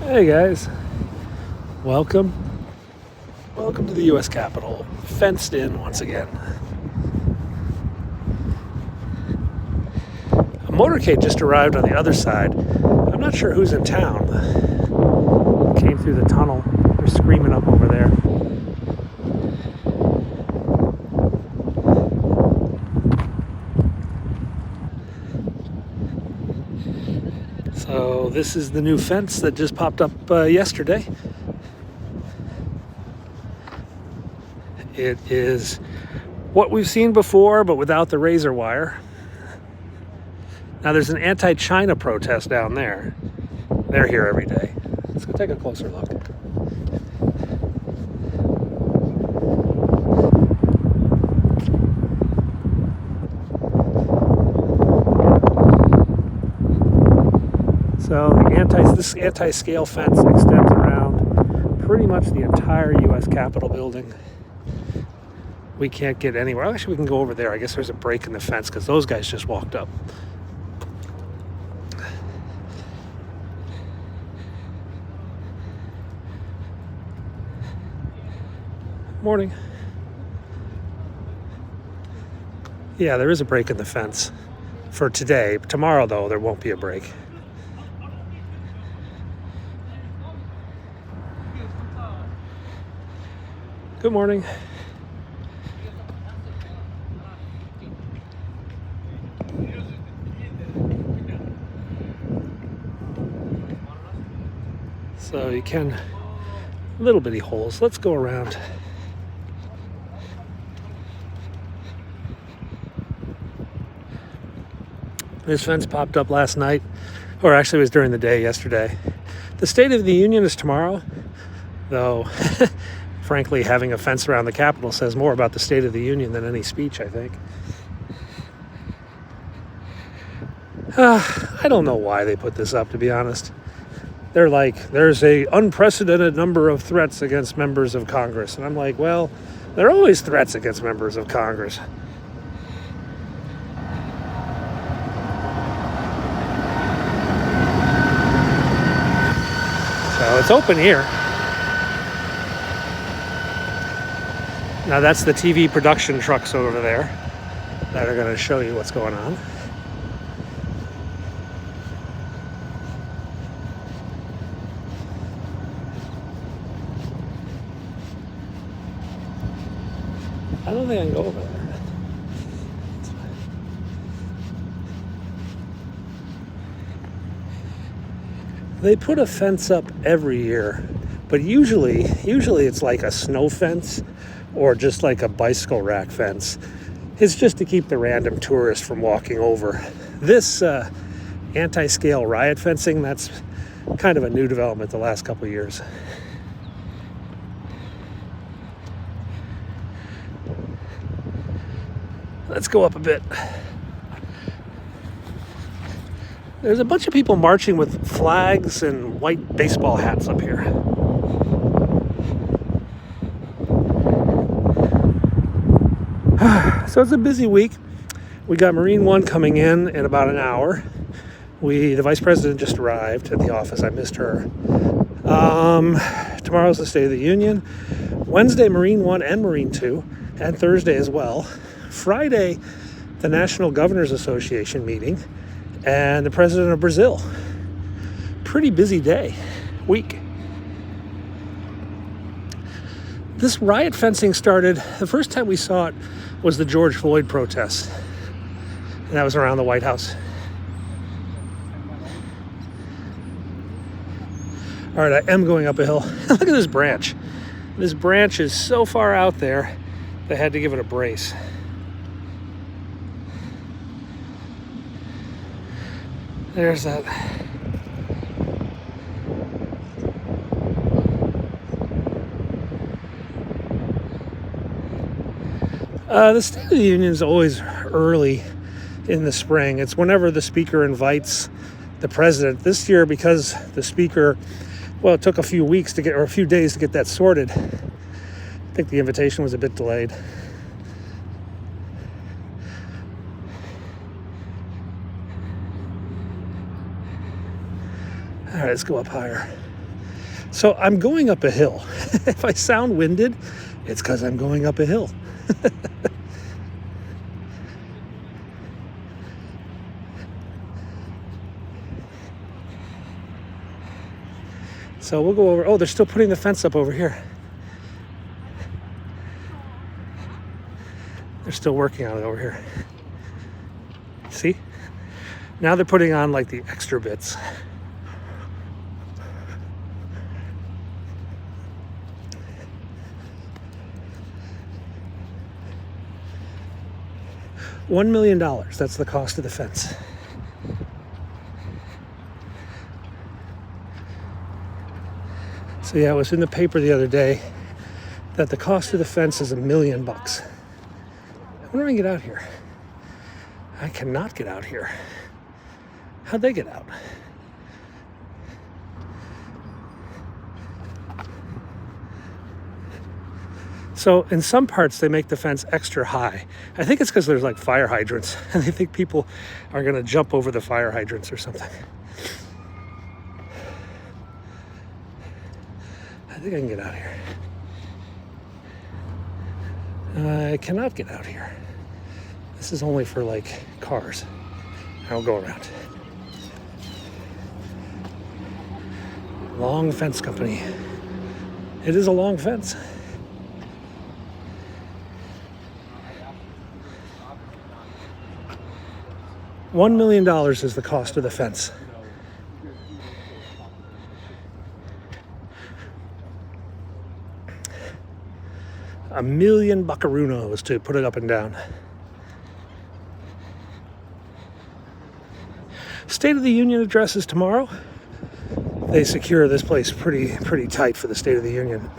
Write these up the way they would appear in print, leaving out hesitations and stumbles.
Hey guys, welcome. Welcome to the U.S. Capitol, fenced in once again. A motorcade just arrived on the other side. I'm not sure who's in town. Came through the tunnel. They're screaming up over there. So this is the new fence that just popped up yesterday. It is what we've seen before, but without the razor wire. Now there's an anti-China protest down there. They're here every day. Let's go take a closer look. So this anti-scale fence extends around pretty much the entire U.S. Capitol building. We can't get anywhere. Actually, we can go over there. I guess there's a break in the fence because those guys just walked up. Morning. Yeah, there is a break in the fence for today. Tomorrow, though, there won't be a break. Good morning. So you can, little bitty holes. Let's go around. This fence popped up last night, or actually it was during the day yesterday. The State of the Union is tomorrow, though frankly having a fence around the Capitol says more about the State of the Union than any speech, I think. I don't know why they put this up, to be honest. They're like, there's a unprecedented number of threats against members of Congress. And I'm like, well, there are always threats against members of Congress. So it's open here. Now that's the TV production trucks over there that are going to show you what's going on. I don't think I can go over there. They put a fence up every year, but usually it's like a snow fence or just like a bicycle rack fence. It's just to keep the random tourist from walking over. This anti-scale riot fencing, that's kind of a new development the last couple of years. Let's go up a bit. There's a bunch of people marching with flags and white baseball hats up here. So it's a busy week. We got Marine One coming in about an hour. The Vice President just arrived at the office. I missed her. Tomorrow's the State of the Union. Wednesday, Marine One and Marine Two, and Thursday as well. Friday, the National Governors Association meeting, and the President of Brazil. Pretty busy week. This riot fencing started, the first time we saw it was the George Floyd protests. And that was around the White House. All right, I am going up a hill. Look at this branch. This branch is so far out there, they had to give it a brace. There's that. The State of the Union is always early in the spring. It's whenever the speaker invites the president. This year, because the speaker, it took a few days to get that sorted. I think the invitation was a bit delayed. All right, let's go up higher. So I'm going up a hill. If I sound winded, it's because I'm going up a hill. So we'll go over. Oh, they're still putting the fence up over here. They're still working on it over here. See? Now they're putting on like the extra bits. $1 million, that's the cost of the fence. So yeah, it was in the paper the other day that the cost of the fence is $1 million. When do I get out here? I cannot get out here. How'd they get out? So in some parts they make the fence extra high. I think it's because there's like fire hydrants and they think people are gonna jump over the fire hydrants or something. I think I can get out here. I cannot get out here. This is only for like cars. I'll go around. Long fence company. It is a long fence. $1 million is the cost of the fence. $1 million buckaroos to put it up and down. State of the Union address is tomorrow. They secure this place pretty tight for the State of the Union.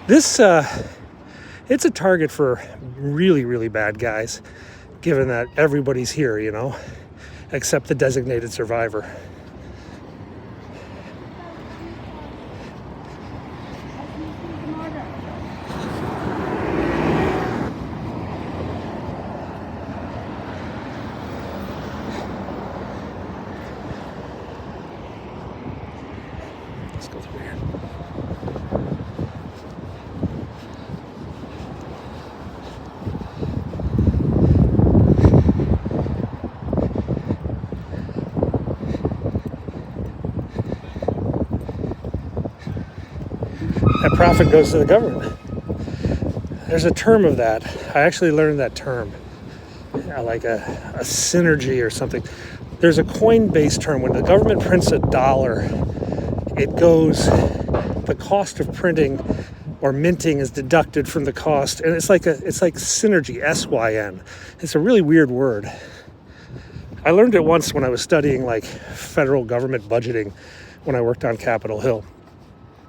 This it's a target for really bad guys, given that everybody's here, you know, except the designated survivor. Let's go through here. That profit goes to the government. There's a term of that. I actually learned that term, like a synergy or something. There's a Coinbase term. When the government prints $1, it goes, the cost of printing or minting is deducted from the cost, and it's like synergy, SYN. It's a really weird word. I learned it once when I was studying like federal government budgeting when I worked on Capitol Hill.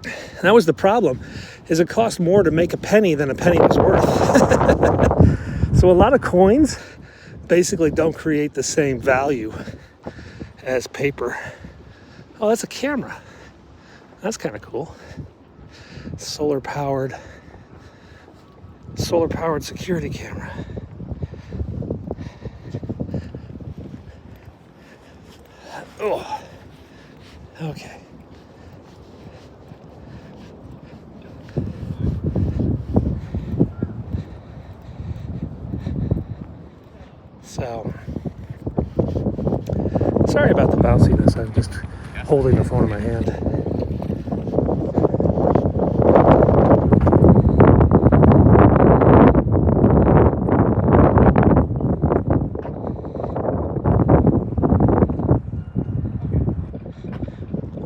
And that was the problem, is it cost more to make a penny than a penny was worth. So a lot of coins basically don't create the same value as paper. Oh, that's a camera. That's kind of cool. Solar powered security camera. Oh, okay. So, sorry about the bounciness. I'm just holding the phone in my hand.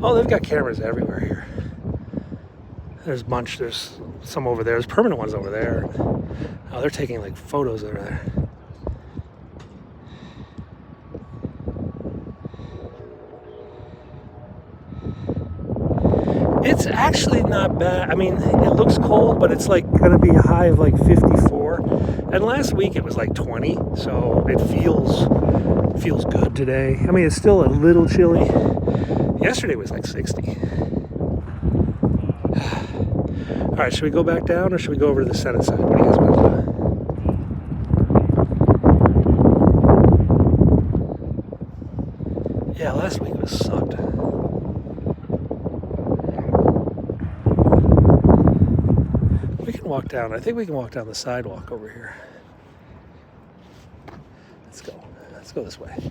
Oh, they've got cameras everywhere here. There's a bunch. There's some over there. There's permanent ones over there. Oh, they're taking like photos over there. It's actually not bad. I mean, it looks cold, but it's like going to be a high of like 54. And last week it was like 20, so it feels good today. I mean, it's still a little chilly. Yesterday was like 60. All right, should we go back down or should we go over to the Senate side? What do you guys want to do? Yeah, last week was sucked. can walk down. I think we can walk down the sidewalk over here. Let's go. Let's go this way.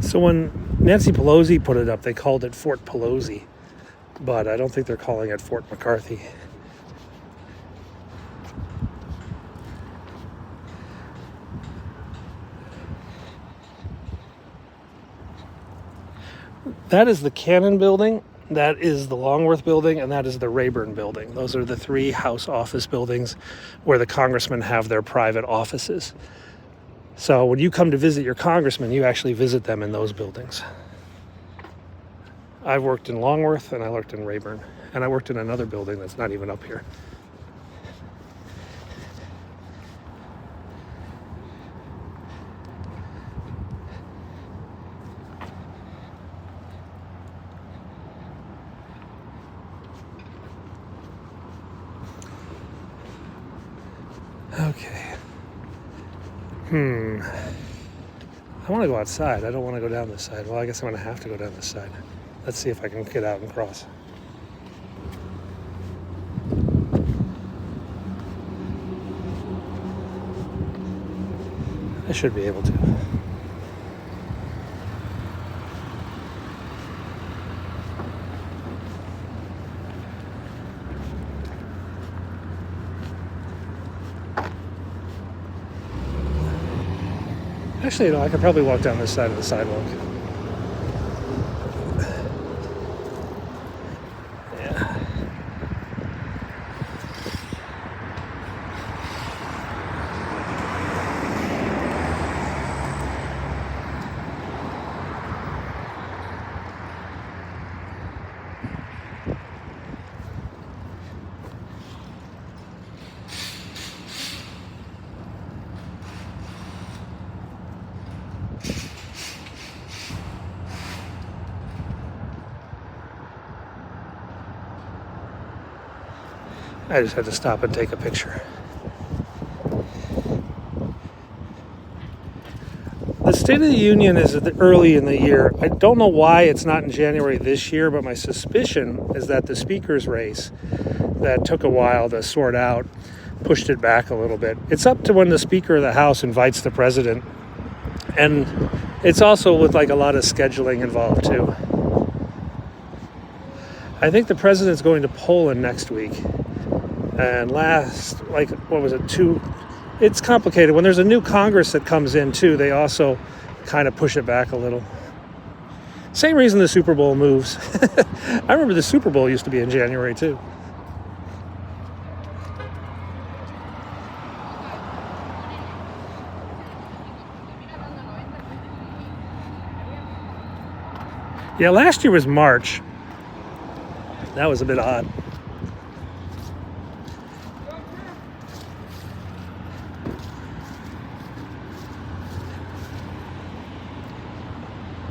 So when Nancy Pelosi put it up, they called it Fort Pelosi, but I don't think they're calling it Fort McCarthy. That is the Cannon building, that is the Longworth building, and that is the Rayburn building. Those are the 3 House office buildings where the congressmen have their private offices. So when you come to visit your congressman, you actually visit them in those buildings. I've worked in Longworth and I worked in Rayburn, and I worked in another building that's not even up here. Okay. I want to go outside. I don't want to go down this side. Well, I guess I'm going to have to go down this side. Let's see if I can get out and cross. I should be able to. Actually, I could probably walk down this side of the sidewalk. Yeah. I just had to stop and take a picture. The State of the Union is early in the year. I don't know why it's not in January this year, but my suspicion is that the speaker's race that took a while to sort out pushed it back a little bit. It's up to when the Speaker of the House invites the president, and it's also with like a lot of scheduling involved too. I think the president's going to Poland next week. And it's complicated. When there's a new Congress that comes in too, they also kind of push it back a little. Same reason the Super Bowl moves. I remember the Super Bowl used to be in January too. Yeah, last year was March. That was a bit odd.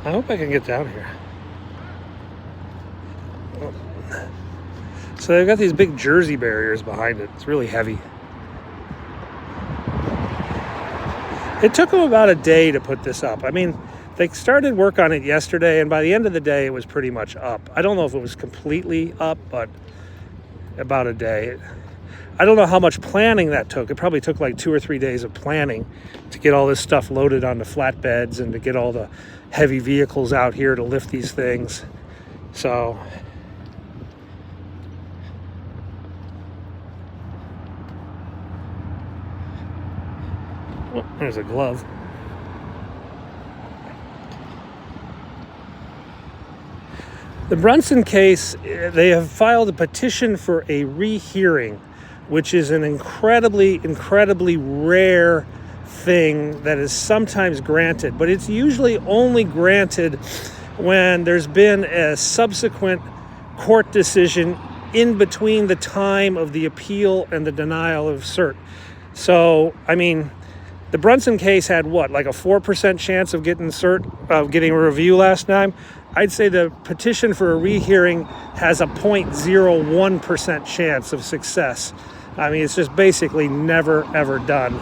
I hope I can get down here. So they've got these big Jersey barriers behind it. It's really heavy. It took them about a day to put this up. I mean, they started work on it yesterday, and by the end of the day, it was pretty much up. I don't know if it was completely up, but about a day. I don't know how much planning that took. It probably took like 2 or 3 days of planning to get all this stuff loaded onto flatbeds and to get all the heavy vehicles out here to lift these things. So oh, there's a glove. The Brunson case, they have filed a petition for a rehearing, which is an incredibly rare thing that is sometimes granted, but it's usually only granted when there's been a subsequent court decision in between the time of the appeal and the denial of cert. So, I mean, the Brunson case had what, like a 4% chance of getting getting a review last time? I'd say the petition for a rehearing has a 0.01% chance of success. I mean, it's just basically never, ever done.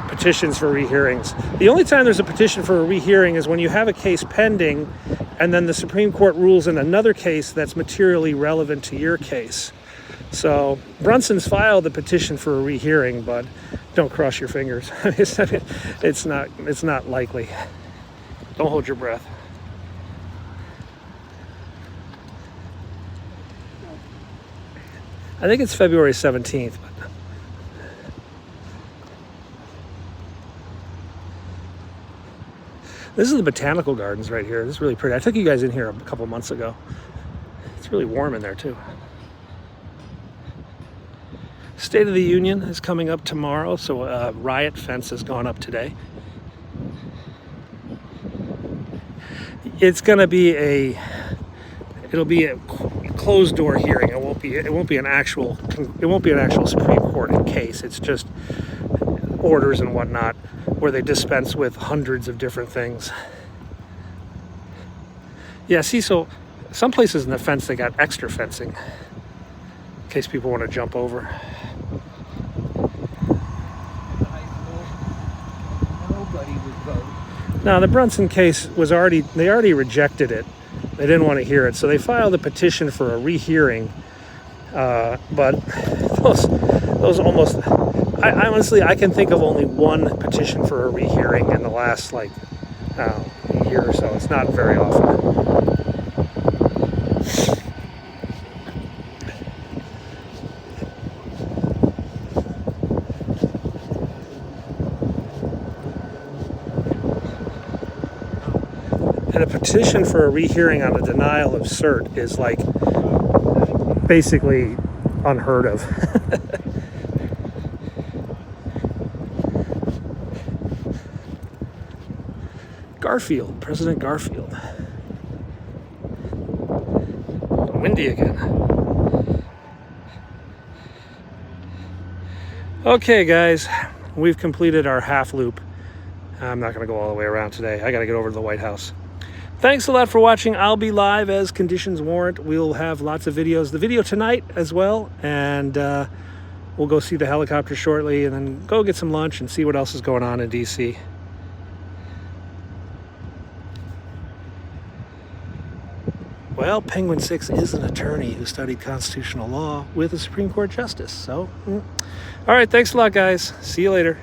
Petitions for rehearings. The only time there's a petition for a rehearing is when you have a case pending and then the Supreme Court rules in another case that's materially relevant to your case. So Brunson's filed the petition for a rehearing, but don't cross your fingers. It's not likely. Don't hold your breath. I think it's February 17th. This is the Botanical Gardens right here. This is really pretty. I took you guys in here a couple months ago. It's really warm in there too. State of the Union is coming up tomorrow, so Riot fence has gone up today. It'll be a closed door hearing. It won't be an actual Supreme Court case. It's just orders and whatnot, where they dispense with hundreds of different things. Yeah, see, so some places in the fence, they got extra fencing in case people want to jump over. Nobody would vote. Now, the Brunson case they already rejected it. They didn't want to hear it, so they filed a petition for a rehearing. But those almost, I honestly, I can think of only one petition for a rehearing in the last year or so. It's not very often. And a petition for a rehearing on a denial of cert is like basically unheard of. President Garfield. Windy again. Okay, guys, we've completed our half loop. I'm not going to go all the way around today. I got to get over to the White House. Thanks a lot for watching. I'll be live as conditions warrant. We'll have lots of videos. The video tonight as well, and we'll go see the helicopter shortly and then go get some lunch and see what else is going on in D.C. Well, Penguin 6 is an attorney who studied constitutional law with a Supreme Court justice. So, all right, thanks a lot, guys. See you later.